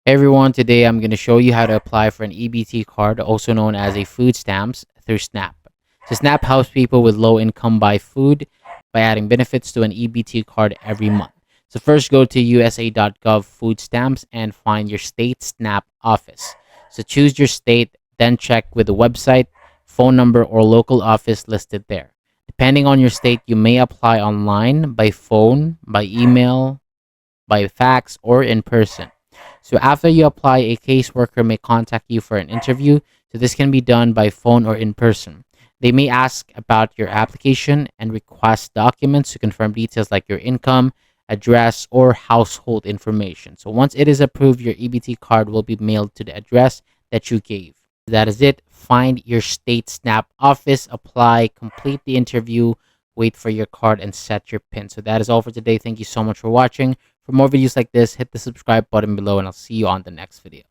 Hey everyone, today I'm going to show you how to apply for an EBT card, also known as a food stamps, through SNAP. So SNAP helps people with low income buy food by adding benefits to an EBT card every month. So first go to usa.gov food stamps and find your state SNAP office. So choose your state, then check with the website, phone number, or local office listed there. Depending on your state, you may apply online, by phone, by email, by fax, or in person. So after you apply, a caseworker may contact you for an interview. So this can be done by phone or in person. They may ask about your application and request documents to confirm details like your income, address, or household information. So once it is approved, your EBT card will be mailed to the address that you gave. That is it. Find your state SNAP office, apply, complete the interview, wait for your card, and set your PIN. So that is all for today. Thank you so much for watching. For more videos like this, hit the subscribe button below, and I'll see you on the next video.